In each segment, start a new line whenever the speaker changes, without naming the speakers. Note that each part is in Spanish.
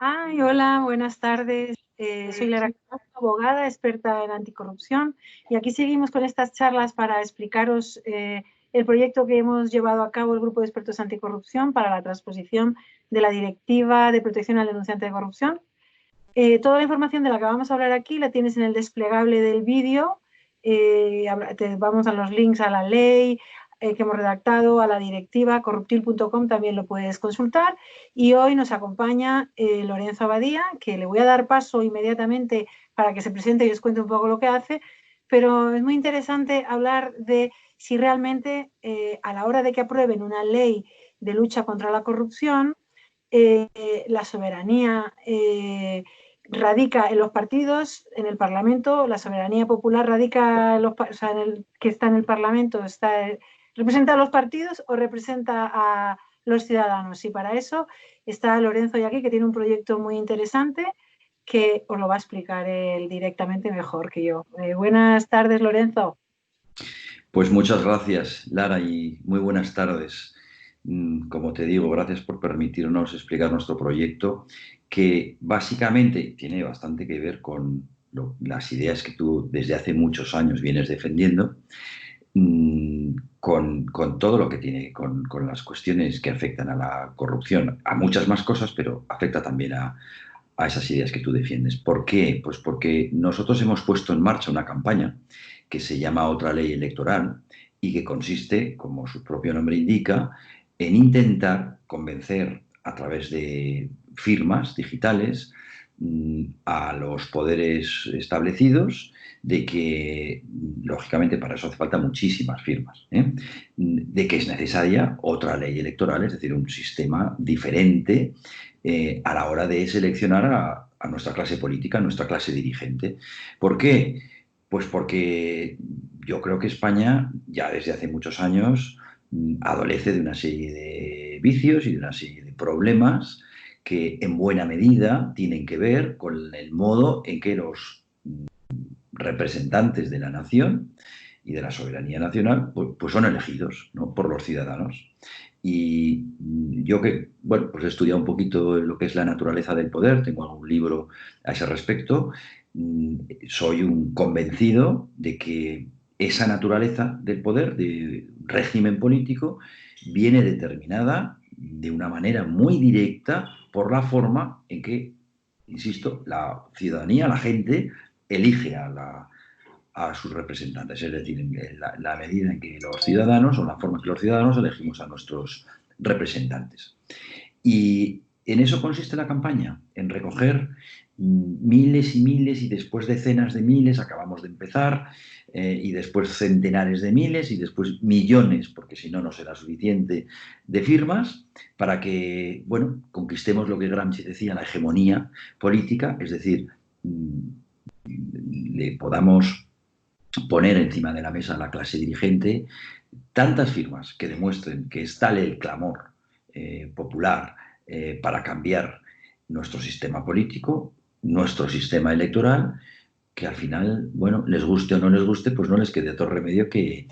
Ay, hola, buenas tardes. Soy Lara Castro, abogada, experta en anticorrupción, y aquí seguimos con estas charlas para explicaros el proyecto que hemos llevado a cabo el Grupo de Expertos Anticorrupción para la transposición de la Directiva de Protección al Denunciante de Corrupción. Toda la información de la que vamos a hablar aquí la tienes en el desplegable del vídeo. Vamos a los links a la ley que hemos redactado, a la directiva, corruptil.com también lo puedes consultar. Y hoy nos acompaña Lorenzo Abadía, que le voy a dar paso inmediatamente para que se presente y os cuente un poco lo que hace, pero es muy interesante hablar de si realmente a la hora de que aprueben una ley de lucha contra la corrupción, la soberanía radica en los partidos, en el Parlamento, la soberanía popular radica en el que está en el Parlamento, representa a los partidos o representa a los ciudadanos. Y para eso está Lorenzo y aquí, que tiene un proyecto muy interesante que os lo va a explicar él directamente mejor que yo. Buenas tardes, Lorenzo.
Pues muchas gracias, Lara, y muy buenas tardes. Como te digo, gracias por permitirnos explicar nuestro proyecto, que básicamente tiene bastante que ver con las ideas que tú desde hace muchos años vienes defendiendo, con todo lo que tiene, con las cuestiones que afectan a la corrupción, a muchas más cosas, pero afecta también a esas ideas que tú defiendes. ¿Por qué? Pues porque nosotros hemos puesto en marcha una campaña que se llama Otra Ley Electoral y que consiste, como su propio nombre indica, en intentar convencer a través de firmas digitales a los poderes establecidos de que, lógicamente, para eso hace falta muchísimas firmas, de que es necesaria otra ley electoral, es decir, un sistema diferente a la hora de seleccionar a nuestra clase política, a nuestra clase dirigente. ¿Por qué? Pues porque yo creo que España, ya desde hace muchos años, adolece de una serie de vicios y de una serie de problemas que en buena medida tienen que ver con el modo en que los representantes de la nación y de la soberanía nacional pues son elegidos, ¿no?, por los ciudadanos. Y yo que, bueno, pues he estudiado un poquito lo que es la naturaleza del poder, tengo algún libro a ese respecto, soy un convencido de que esa naturaleza del poder, de régimen político, viene determinada de una manera muy directa por la forma en que, insisto, la ciudadanía, la gente, elige a sus representantes, es decir, en la medida en que los ciudadanos, o la forma en que los ciudadanos elegimos a nuestros representantes. Y en eso consiste la campaña, en recoger miles y miles y después decenas de miles, acabamos de empezar, y después centenares de miles y después millones, porque si no, no será suficiente, de firmas para que, bueno, conquistemos lo que Gramsci decía, la hegemonía política, es decir, le podamos poner encima de la mesa a la clase dirigente tantas firmas que demuestren que es tal el clamor popular para cambiar nuestro sistema político, nuestro sistema electoral, que al final, bueno, les guste o no les guste, pues no les quede otro remedio que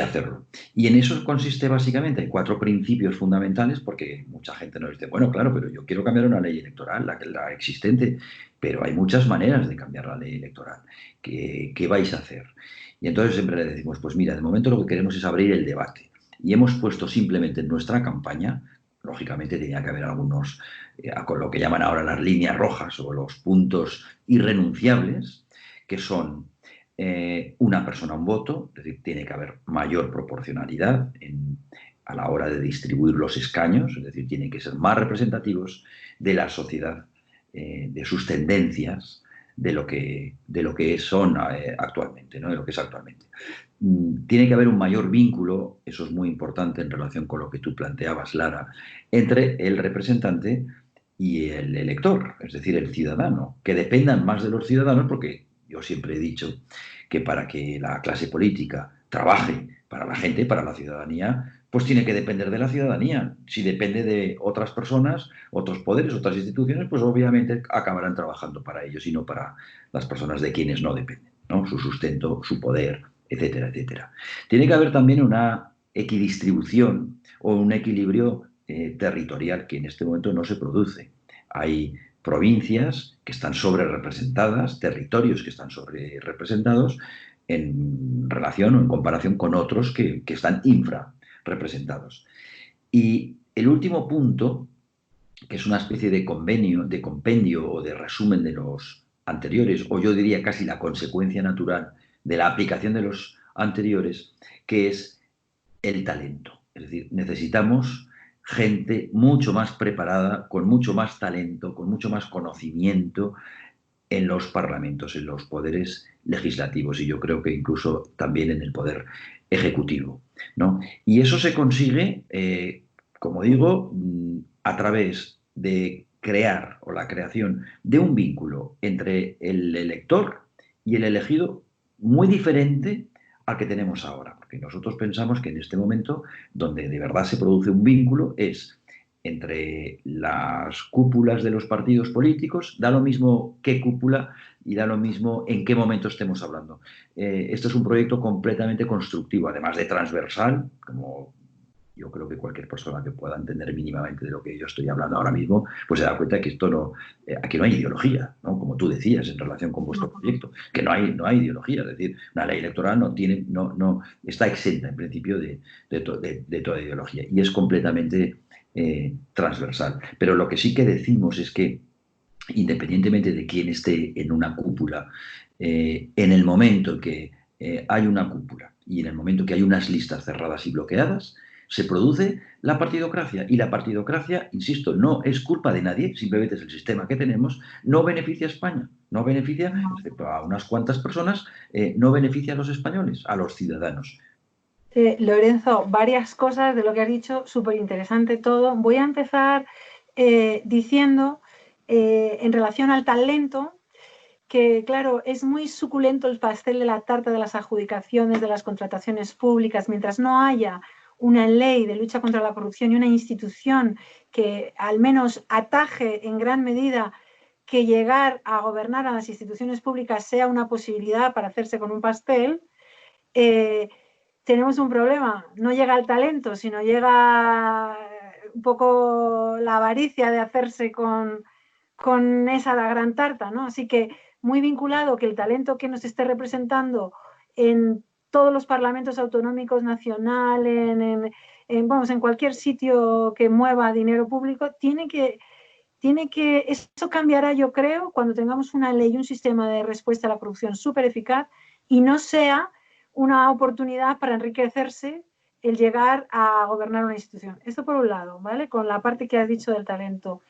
hacerlo. Y en eso consiste básicamente, hay 4 principios fundamentales, porque mucha gente nos dice, bueno, claro, pero yo quiero cambiar una ley electoral, la existente, pero hay muchas maneras de cambiar la ley electoral. ¿Qué vais a hacer? Y entonces siempre le decimos, pues mira, de momento lo que queremos es abrir el debate. Y hemos puesto simplemente en nuestra campaña, lógicamente tenía que haber algunos, con lo que llaman ahora las líneas rojas o los puntos irrenunciables, que son una persona, un voto, es decir, tiene que haber mayor proporcionalidad a la hora de distribuir los escaños, es decir, tienen que ser más representativos de la sociedad, de sus tendencias, de lo que son actualmente, ¿no?, de lo que es actualmente. Tiene que haber un mayor vínculo, eso es muy importante en relación con lo que tú planteabas, Lara, entre el representante y el elector, es decir, el ciudadano, que dependan más de los ciudadanos, porque yo siempre he dicho que para que la clase política trabaje para la gente, para la ciudadanía, pues tiene que depender de la ciudadanía. Si depende de otras personas, otros poderes, otras instituciones, pues obviamente acabarán trabajando para ellos y no para las personas de quienes no dependen, ¿no?, su sustento, su poder, etcétera, etcétera. Tiene que haber también una equidistribución o un equilibrio territorial que en este momento no se produce. Hay provincias que están sobre representadas, territorios que están sobre representados en relación o en comparación con otros que están infra representados. Y el último punto, que es una especie de convenio, de compendio o de resumen de los anteriores, o yo diría casi la consecuencia natural de la aplicación de los anteriores, que es el talento. Es decir, necesitamos gente mucho más preparada, con mucho más talento, con mucho más conocimiento en los parlamentos, en los poderes legislativos y yo creo que incluso también en el poder ejecutivo, ¿no? Y eso se consigue, como digo, a través de crear o la creación de un vínculo entre el elector y el elegido muy diferente al que tenemos ahora, porque nosotros pensamos que en este momento donde de verdad se produce un vínculo es entre las cúpulas de los partidos políticos, da lo mismo qué cúpula y da lo mismo en qué momento estemos hablando. Este es un proyecto completamente constructivo, además de transversal, como yo creo que cualquier persona que pueda entender mínimamente de lo que yo estoy hablando ahora mismo, pues se da cuenta que esto no, aquí no hay ideología, ¿no? Como tú decías en relación con vuestro proyecto, que no hay ideología, es decir, una ley electoral está exenta en principio de toda ideología y es completamente transversal. Pero lo que sí que decimos es que independientemente de quién esté en una cúpula, en el momento que hay una cúpula y en el momento que hay unas listas cerradas y bloqueadas, se produce la partidocracia. Y la partidocracia, insisto, no es culpa de nadie, simplemente es el sistema que tenemos, no beneficia a España, no beneficia, excepto a unas cuantas personas, no beneficia a los españoles, a los ciudadanos.
Lorenzo, varias cosas de lo que has dicho, súper interesante todo. Voy a empezar diciendo, en relación al talento, que claro, es muy suculento el pastel de la tarta de las adjudicaciones, de las contrataciones públicas, mientras no haya una ley de lucha contra la corrupción y una institución que al menos ataje en gran medida que llegar a gobernar a las instituciones públicas sea una posibilidad para hacerse con un pastel, tenemos un problema. No llega el talento, sino llega un poco la avaricia de hacerse con esa gran tarta, ¿no? Así que muy vinculado que el talento que nos esté representando en todos los parlamentos autonómicos nacionales, vamos, en cualquier sitio que mueva dinero público, eso cambiará, yo creo, cuando tengamos una ley y un sistema de respuesta a la corrupción súper eficaz y no sea una oportunidad para enriquecerse el llegar a gobernar una institución. Esto por un lado, ¿vale? Con la parte que has dicho del talento.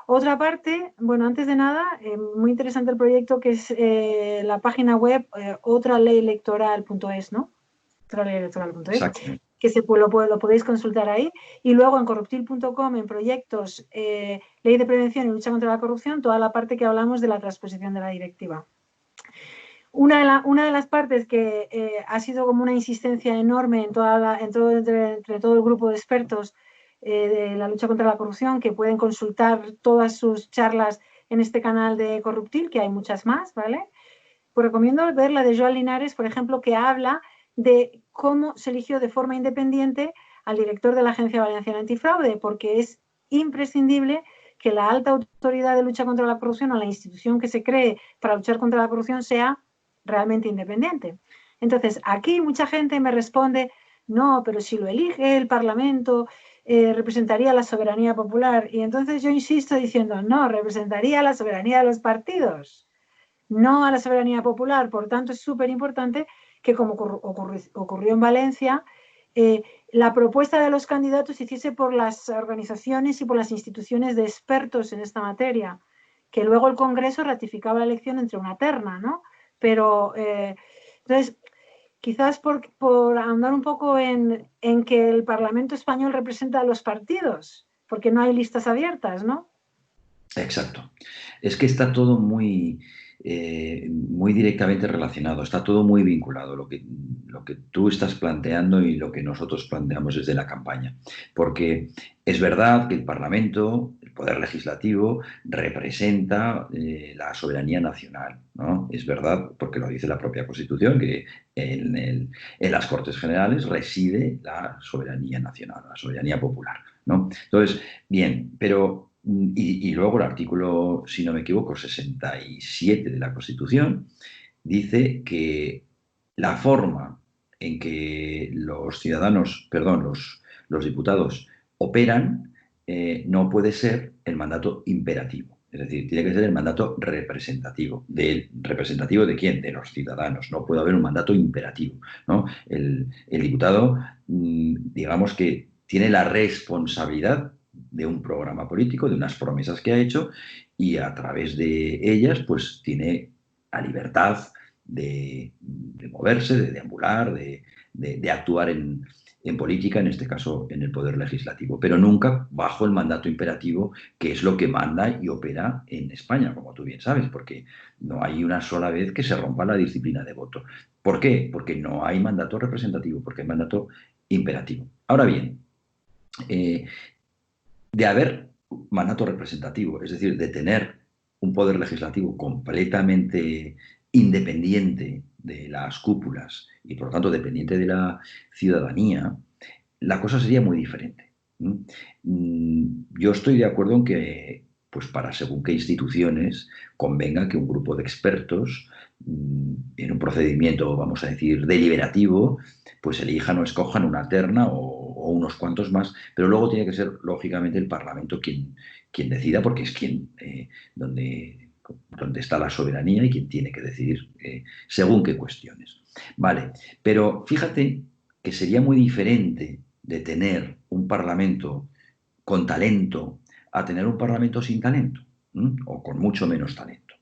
Otra parte, bueno, antes de nada, muy interesante el proyecto que es la página web otraleyelectoral.es, ¿no? Otraleyelectoral.es, que lo podéis consultar ahí. Y luego en corruptil.com, en proyectos, ley de prevención y lucha contra la corrupción, toda la parte que hablamos de la transposición de la directiva. Una de las partes que ha sido como una insistencia enorme entre todo el grupo de expertos de la lucha contra la corrupción, que pueden consultar todas sus charlas en este canal de Corruptil, que hay muchas más, ¿vale? Pues recomiendo ver la de Joan Linares, por ejemplo, que habla de cómo se eligió de forma independiente al director de la Agencia Valenciana Antifraude, porque es imprescindible que la alta autoridad de lucha contra la corrupción o la institución que se cree para luchar contra la corrupción sea realmente independiente. Entonces, aquí mucha gente me responde, no, pero si lo elige el Parlamento, representaría la soberanía popular. Y entonces yo insisto diciendo, no, representaría la soberanía de los partidos, no a la soberanía popular. Por tanto, es súper importante que, como ocurrió en Valencia, la propuesta de los candidatos se hiciese por las organizaciones y por las instituciones de expertos en esta materia, que luego el Congreso ratificaba la elección entre una terna, ¿no? Pero, entonces, quizás por ahondar un poco en que el Parlamento español representa a los partidos, porque no hay listas abiertas, ¿no?
Exacto. Es que está todo muy directamente relacionado, está todo muy vinculado, lo que tú estás planteando y lo que nosotros planteamos desde la campaña. Porque es verdad que el Parlamento, el Poder Legislativo, representa la soberanía nacional, ¿no? Es verdad, porque lo dice la propia Constitución, que en las Cortes Generales reside la soberanía nacional, la soberanía popular, ¿no? Entonces, bien, pero Y luego el artículo, si no me equivoco, 67 de la Constitución dice que la forma en que los ciudadanos, perdón, los diputados operan no puede ser el mandato imperativo. Es decir, tiene que ser el mandato representativo. ¿Representativo de quién? De los ciudadanos. No puede haber un mandato imperativo, ¿no? El diputado, digamos que tiene la responsabilidad de un programa político, de unas promesas que ha hecho, y a través de ellas, pues tiene la libertad de moverse, de deambular, de actuar en política, en este caso en el poder legislativo, pero nunca bajo el mandato imperativo, que es lo que manda y opera en España, como tú bien sabes, porque no hay una sola vez que se rompa la disciplina de voto. ¿Por qué? Porque no hay mandato representativo, porque hay mandato imperativo. Ahora bien, eh, de haber mandato representativo, es decir, de tener un poder legislativo completamente independiente de las cúpulas y por lo tanto dependiente de la ciudadanía, la cosa sería muy diferente. Yo estoy de acuerdo en que, pues para según qué instituciones, convenga que un grupo de expertos, en un procedimiento, vamos a decir, deliberativo, pues elijan o escojan una terna o unos cuantos más, pero luego tiene que ser, lógicamente, el Parlamento quien decida, porque es donde está la soberanía y quien tiene que decidir según qué cuestiones. Vale, pero fíjate que sería muy diferente de tener un Parlamento con talento a tener un Parlamento sin talento, o con mucho menos talento.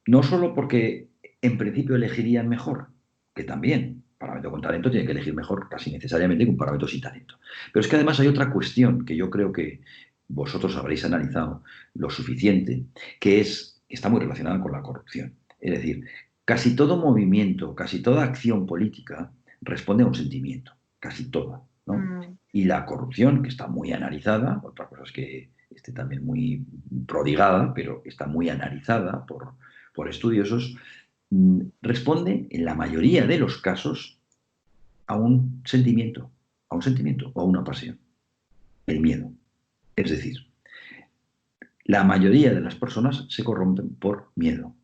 No solo porque en principio elegirían mejor, que también, un Parlamento con talento tiene que elegir mejor casi necesariamente que un Parlamento sin talento. Pero es que además hay otra cuestión que yo creo que vosotros habréis analizado lo suficiente, que está muy relacionada con la corrupción. Es decir, casi todo movimiento, casi toda acción política responde a un sentimiento, casi toda, ¿no? Y la corrupción, que está muy analizada, otra cosa es que esté también muy prodigada, pero está muy analizada por estudiosos, responde en la mayoría de los casos a un sentimiento o a una pasión, el miedo. Es decir, la mayoría de las personas se corrompen por miedo.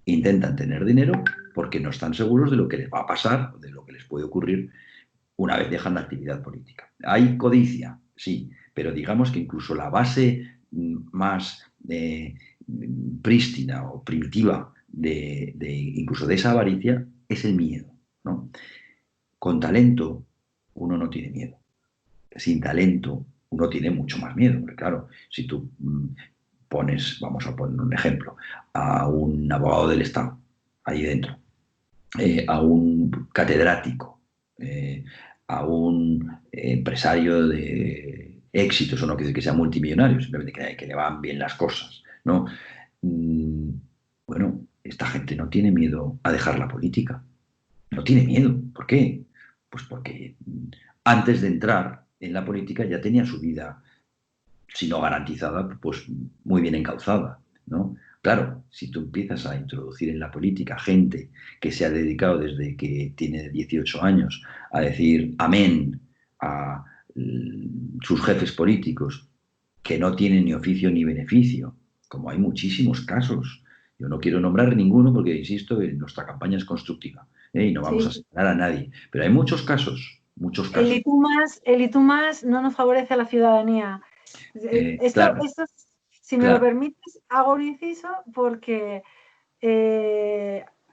Intentan tener dinero porque no están seguros de lo que les va a pasar, de lo que les puede ocurrir una vez dejan la actividad política. Hay codicia, sí, pero digamos que incluso la base más prístina o primitiva incluso de esa avaricia es el miedo, ¿no? Con talento uno no tiene miedo. Sin talento uno tiene mucho más miedo, porque claro, si tú vamos a poner un ejemplo, a un abogado del Estado ahí dentro, a un catedrático, a un empresario de éxito, eso no quiere decir que sea multimillonario, simplemente que le van bien las cosas, ¿no? Bueno, esta gente no tiene miedo a dejar la política, no tiene miedo. ¿Por qué? Pues porque antes de entrar en la política ya tenía su vida, si no garantizada, pues muy bien encauzada, ¿no? Claro, si tú empiezas a introducir en la política gente que se ha dedicado desde que tiene 18 años a decir amén a sus jefes políticos, que no tienen ni oficio ni beneficio, como hay muchísimos casos. Yo no quiero nombrar ninguno porque, insisto, que nuestra campaña es constructiva, y no vamos a
Sí.
señalar a nadie, pero hay muchos casos, muchos casos.
El y tú más no nos favorece a la ciudadanía. Esto,
Claro,
si me lo
claro.
permites, hago un inciso porque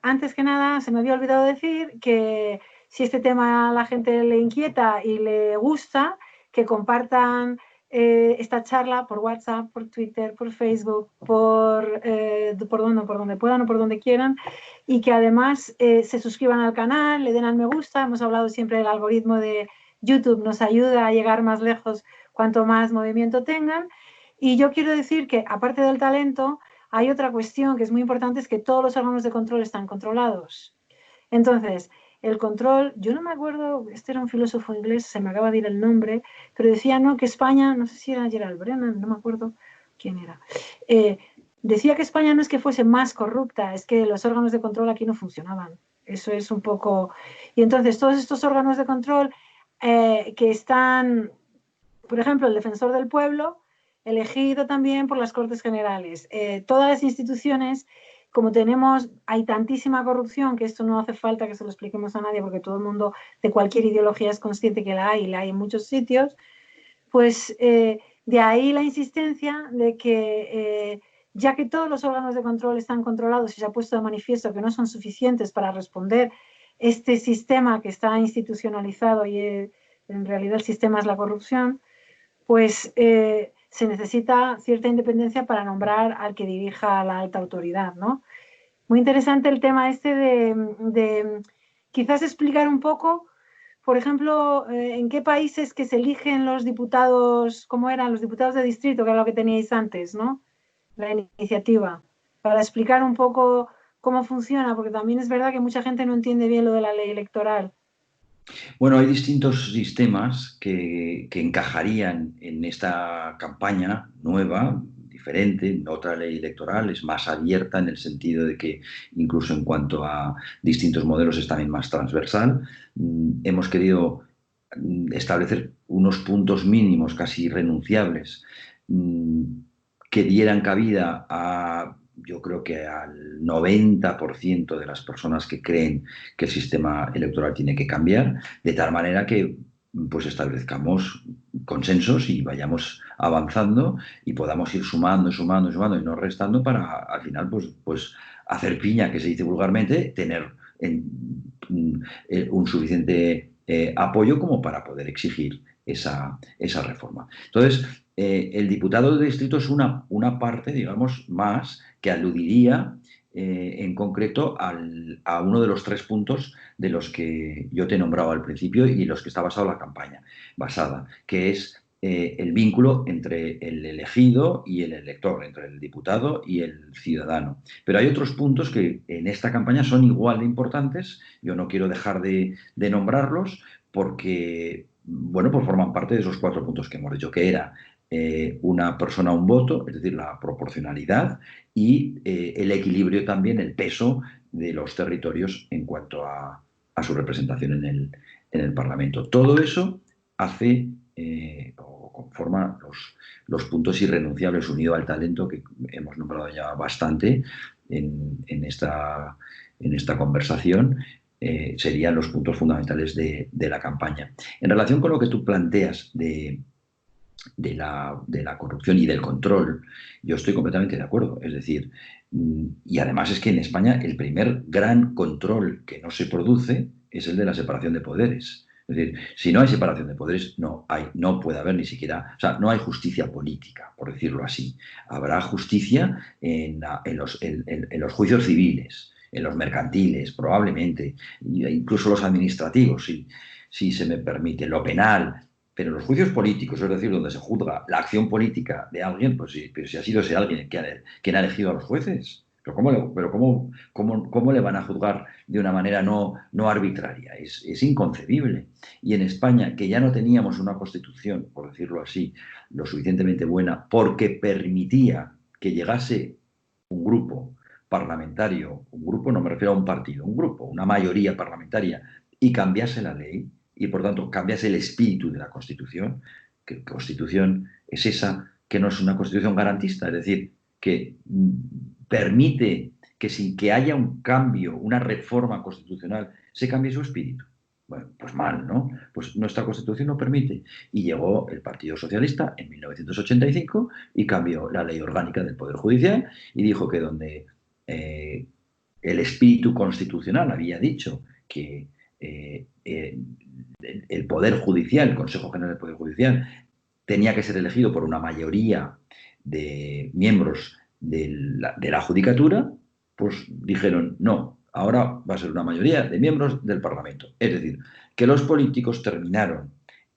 antes que nada se me había olvidado decir que si este tema a la gente le inquieta y le gusta, que compartan esta charla por WhatsApp, por Twitter, por Facebook, por donde puedan o por donde quieran, y que además se suscriban al canal, le den al me gusta. Hemos hablado siempre del algoritmo de YouTube, nos ayuda a llegar más lejos cuanto más movimiento tengan. Y yo quiero decir que, aparte del talento, hay otra cuestión que es muy importante, es que todos los órganos de control están controlados. Entonces, el control, yo no me acuerdo, este era un filósofo inglés, se me acaba de ir el nombre, pero decía, ¿no?, que España, no sé si era Gerald Brennan, no me acuerdo quién era, decía que España no es que fuese más corrupta, es que los órganos de control aquí no funcionaban. Eso es un poco... Y entonces, todos estos órganos de control que están, por ejemplo, el defensor del pueblo, elegido también por las Cortes Generales. Todas las instituciones, como hay tantísima corrupción, que esto no hace falta que se lo expliquemos a nadie, porque todo el mundo de cualquier ideología es consciente que la hay, y la hay en muchos sitios, pues de ahí la insistencia de que, ya que todos los órganos de control están controlados y se ha puesto de manifiesto que no son suficientes para responder este sistema que está institucionalizado y en realidad el sistema es la corrupción, pues se necesita cierta independencia para nombrar al que dirija la alta autoridad, ¿no? Muy interesante el tema este de quizás explicar un poco, por ejemplo, en qué países que se eligen los diputados, ¿cómo eran? Los diputados de distrito, que era lo que teníais antes, ¿no? La iniciativa, para explicar un poco cómo funciona, porque también es verdad que mucha gente no entiende bien lo de la ley electoral.
Bueno, hay distintos sistemas que encajarían en esta campaña nueva, diferente. Otra ley electoral es más abierta en el sentido de que incluso en cuanto a distintos modelos es también más transversal. Hemos querido establecer unos puntos mínimos casi irrenunciables que dieran cabida a, yo creo que al 90% de las personas que creen que el sistema electoral tiene que cambiar, de tal manera que pues establezcamos consensos y vayamos avanzando y podamos ir sumando, sumando, sumando y no restando para al final pues hacer piña, que se dice vulgarmente, tener un suficiente apoyo como para poder exigir esa reforma. Entonces, el diputado de distrito es una parte, digamos, más que aludiría en concreto a uno de los 3 puntos de los que yo te he nombrado al principio y los que está basada la campaña, que es el vínculo entre el elegido y el elector, entre el diputado y el ciudadano. Pero hay otros puntos que en esta campaña son igual de importantes, yo no quiero dejar de nombrarlos porque, bueno, pues forman parte de esos 4 puntos que hemos dicho, que era una persona, un voto, es decir, la proporcionalidad y el equilibrio también, el peso de los territorios en cuanto a su representación en el Parlamento. Todo eso hace o conforma los puntos irrenunciables unido al talento que hemos nombrado ya bastante en esta conversación. Serían los puntos fundamentales de la campaña. En relación con lo que tú planteas de la corrupción y del control, yo estoy completamente de acuerdo. Es decir, y además es que en España el primer gran control que no se produce es el de la separación de poderes. Es decir, si no hay separación de poderes, no puede haber ni siquiera, o sea, no hay justicia política, por decirlo así. Habrá justicia en los juicios civiles, en los mercantiles, probablemente, incluso los administrativos, si se me permite, lo penal. Pero los juicios políticos, es decir, donde se juzga la acción política de alguien, pues sí, pero si ha sido ese alguien quien ha elegido a los jueces. Pero ¿cómo le van a juzgar de una manera no arbitraria? Es inconcebible. Y en España, que ya no teníamos una constitución, por decirlo así, lo suficientemente buena, porque permitía que llegase un grupo parlamentario, un grupo, no me refiero a un partido, un grupo, una mayoría parlamentaria, y cambiase la ley, y por tanto cambiase el espíritu de la Constitución, que Constitución es esa que no es una Constitución garantista, es decir, que permite que sin que haya un cambio, una reforma constitucional, se cambie su espíritu. Bueno, pues mal, ¿no? Pues nuestra Constitución lo permite. Y llegó el Partido Socialista en 1985 y cambió la ley orgánica del Poder Judicial y dijo que donde el espíritu constitucional había dicho que el Poder Judicial, el Consejo General del Poder Judicial, tenía que ser elegido por una mayoría de miembros de la Judicatura, pues dijeron, no, ahora va a ser una mayoría de miembros del Parlamento. Es decir, que los políticos terminaron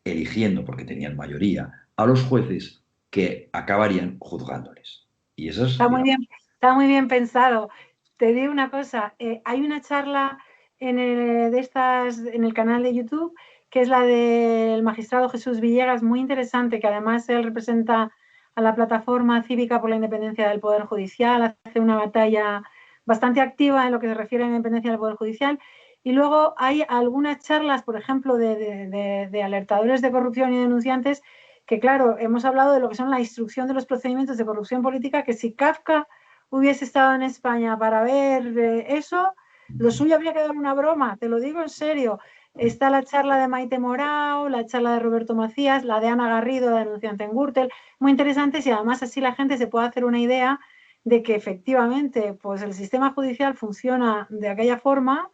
eligiendo, porque tenían mayoría, a los jueces que acabarían juzgándoles. Y eso es,
está muy bien pensado. Te digo una cosa, hay una charla en el canal de YouTube, que es la del magistrado Jesús Villegas, muy interesante, que además él representa a la Plataforma Cívica por la Independencia del Poder Judicial, hace una batalla bastante activa en lo que se refiere a la independencia del Poder Judicial. Y luego hay algunas charlas, por ejemplo, de alertadores de corrupción y denunciantes, que claro, hemos hablado de lo que son la instrucción de los procedimientos de corrupción política, que si Kafka hubiese estado en España para ver eso, lo suyo habría quedado una broma, te lo digo en serio. Está la charla de Maite Morao, la charla de Roberto Macías, la de Ana Garrido, la denunciante en Gürtel, muy interesantes, y además así la gente se puede hacer una idea de que efectivamente pues el sistema judicial funciona de aquella forma,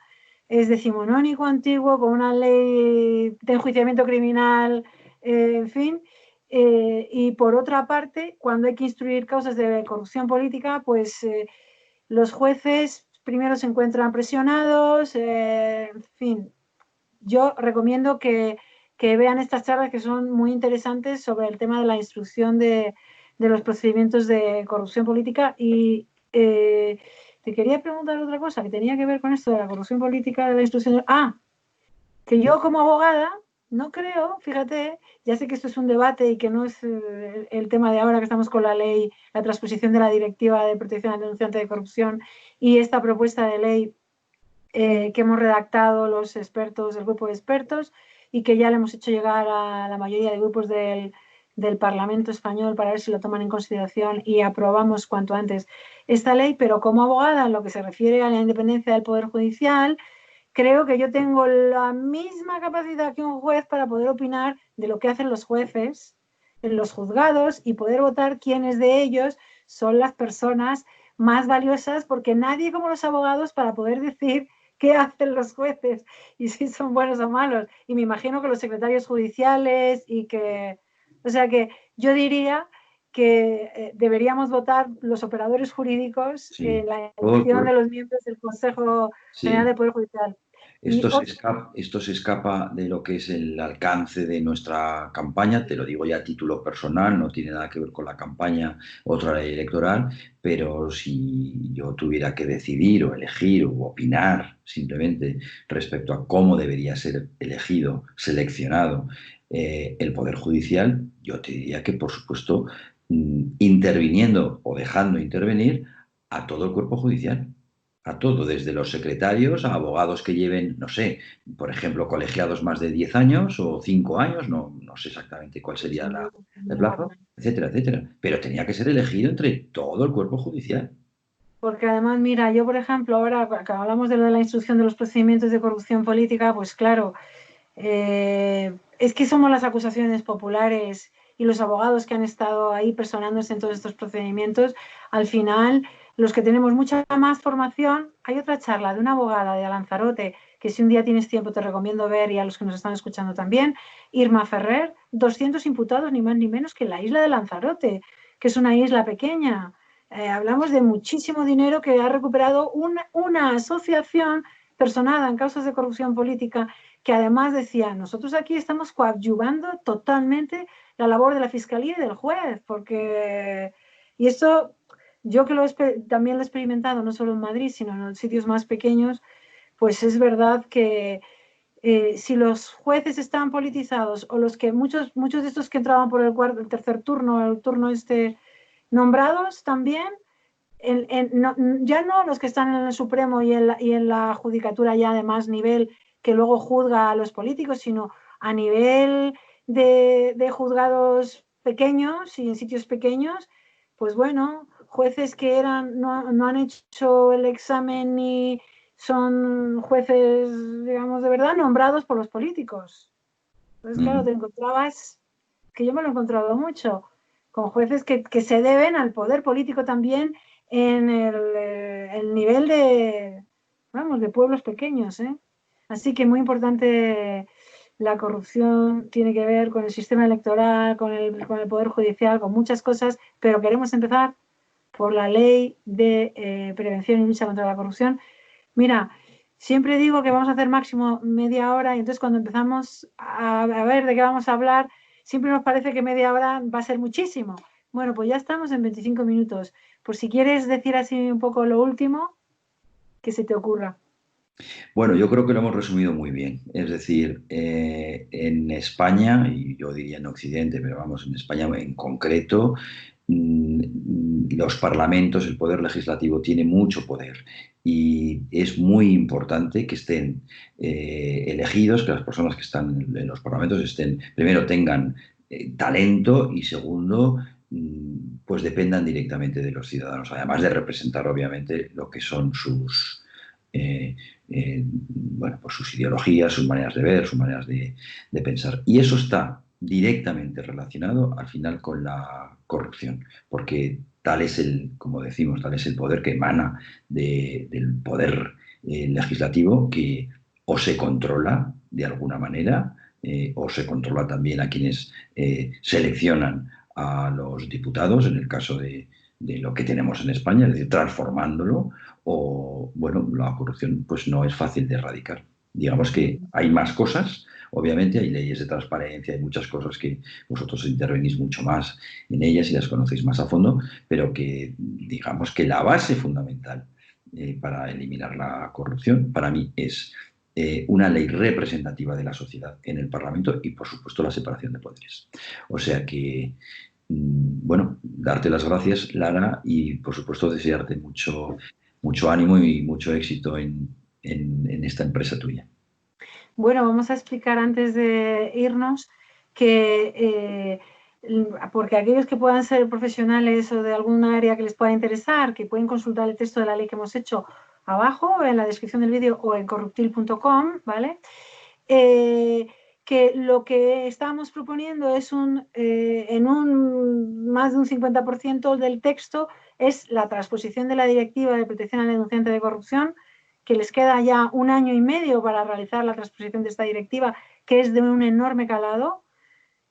es decimonónico, antiguo, con una ley de enjuiciamiento criminal, en fin. Y por otra parte, cuando hay que instruir causas de corrupción política, pues los jueces primero se encuentran presionados, en fin. Yo recomiendo que vean estas charlas, que son muy interesantes, sobre el tema de la instrucción de los procedimientos de corrupción política. Y te quería preguntar otra cosa que tenía que ver con esto de la corrupción política, de la instrucción. Que yo como abogada no creo, fíjate, ya sé que esto es un debate y que no es el tema de ahora, que estamos con la ley, la transposición de la Directiva de Protección al Denunciante de Corrupción, y esta propuesta de ley que hemos redactado los expertos, el grupo de expertos, y que ya le hemos hecho llegar a la mayoría de grupos del Parlamento español para ver si lo toman en consideración y aprobamos cuanto antes esta ley. Pero como abogada, en lo que se refiere a la independencia del Poder Judicial, creo que yo tengo la misma capacidad que un juez para poder opinar de lo que hacen los jueces en los juzgados y poder votar quiénes de ellos son las personas más valiosas, porque nadie como los abogados para poder decir qué hacen los jueces y si son buenos o malos. Y me imagino que los secretarios judiciales o sea que yo diría que deberíamos votar los operadores jurídicos en la elección de los miembros del Consejo General
Sí.
del Poder Judicial.
Esto se escapa de lo que es el alcance de nuestra campaña, te lo digo ya a título personal, no tiene nada que ver con la campaña, otra ley electoral, pero si yo tuviera que decidir o elegir o opinar simplemente respecto a cómo debería ser elegido, seleccionado el Poder Judicial, yo te diría que, por supuesto, interviniendo o dejando intervenir a todo el cuerpo judicial. A todo, desde los secretarios a abogados que lleven, no sé, por ejemplo, colegiados más de 10 años o 5 años, no sé exactamente cuál sería el plazo, etcétera, etcétera. Pero tenía que ser elegido entre todo el cuerpo judicial.
Porque además, mira, yo, por ejemplo, ahora que hablamos de lo de la instrucción de los procedimientos de corrupción política, pues claro, es que somos las acusaciones populares y los abogados que han estado ahí personándose en todos estos procedimientos. Al final, los que tenemos mucha más formación, hay otra charla de una abogada de Lanzarote, que si un día tienes tiempo te recomiendo ver, y a los que nos están escuchando también, Irma Ferrer, 200 imputados, ni más ni menos que en la isla de Lanzarote, que es una isla pequeña. Hablamos de muchísimo dinero que ha recuperado una asociación personada en causas de corrupción política, que además decía, nosotros aquí estamos coadyuvando totalmente la labor de la Fiscalía y del juez, porque, y esto yo que también lo he experimentado no solo en Madrid, sino en los sitios más pequeños, pues es verdad que si los jueces están politizados, o los que muchos de estos que entraban por el tercer turno, el turno nombrados también, ya no los que están en el Supremo y en la judicatura ya de más nivel, que luego juzga a los políticos, sino a nivel de juzgados pequeños y en sitios pequeños, pues bueno, jueces que no han hecho el examen ni son jueces, digamos, de verdad, nombrados por los políticos. Entonces, claro, te encontrabas, que yo me lo he encontrado mucho, con jueces que se deben al poder político también en el nivel de pueblos pequeños, ¿eh? Así que muy importante, la corrupción tiene que ver con el sistema electoral, con el poder judicial, con muchas cosas, pero queremos empezar por la ley de prevención y lucha contra la corrupción. Mira, siempre digo que vamos a hacer máximo media hora, y entonces cuando empezamos a ver de qué vamos a hablar, siempre nos parece que media hora va a ser muchísimo. Bueno, pues ya estamos en 25 minutos. Por si quieres decir así un poco lo último, que se te ocurra.
Bueno, yo creo que lo hemos resumido muy bien. Es decir, en España, y yo diría en Occidente, pero vamos, en España en concreto, los parlamentos, el poder legislativo tiene mucho poder y es muy importante que estén elegidos, que las personas que están en los parlamentos primero tengan talento y segundo, pues dependan directamente de los ciudadanos, además de representar obviamente lo que son sus, bueno, pues sus ideologías, sus maneras de ver, sus maneras de pensar. Y eso está directamente relacionado al final con la corrupción, porque tal es el, como decimos, tal es el poder que emana del poder legislativo, que o se controla de alguna manera o se controla también a quienes seleccionan a los diputados, en el caso de lo que tenemos en España, es decir, transformándolo, o, bueno, la corrupción pues no es fácil de erradicar. Digamos que hay más cosas, obviamente hay leyes de transparencia, hay muchas cosas que vosotros intervenís mucho más en ellas y las conocéis más a fondo, pero que digamos que la base fundamental para eliminar la corrupción para mí es una ley representativa de la sociedad en el Parlamento y, por supuesto, la separación de poderes. O sea que, bueno, darte las gracias, Lara, y, por supuesto, desearte mucho ánimo y mucho éxito en esta empresa tuya.
Bueno, vamos a explicar antes de irnos que, porque aquellos que puedan ser profesionales o de alguna área que les pueda interesar, que pueden consultar el texto de la ley que hemos hecho abajo, en la descripción del vídeo o en corruptil.com, ¿vale? Que lo que estamos proponiendo es más de un 50% del texto es la transposición de la Directiva de Protección al Denunciante de Corrupción, que les queda ya 1 año y medio para realizar la transposición de esta directiva, que es de un enorme calado,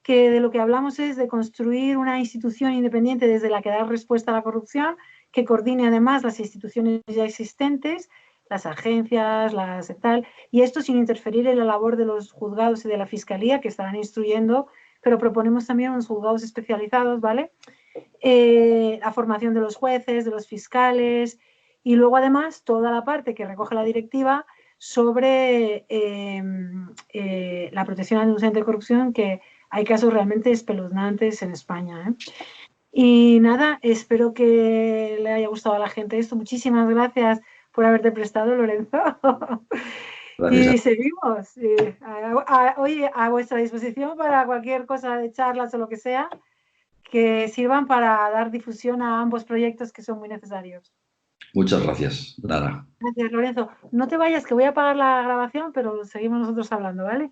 que de lo que hablamos es de construir una institución independiente desde la que dar respuesta a la corrupción, que coordine además las instituciones ya existentes, las agencias, las tal, y esto sin interferir en la labor de los juzgados y de la fiscalía, que estarán instruyendo, pero proponemos también unos juzgados especializados, ¿vale? La formación de los jueces, de los fiscales, y luego además toda la parte que recoge la directiva sobre la protección al denunciante de corrupción, que hay casos realmente espeluznantes en España. Y nada, espero que le haya gustado a la gente esto. Muchísimas gracias por haberte prestado, Lorenzo.
Gracias
Y seguimos. Oye, a vuestra disposición para cualquier cosa de charlas o lo que sea, que sirvan para dar difusión a ambos proyectos que son muy necesarios.
Muchas gracias, Lara.
Gracias, Lorenzo. No te vayas, que voy a apagar la grabación, pero seguimos nosotros hablando, ¿vale?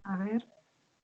A ver.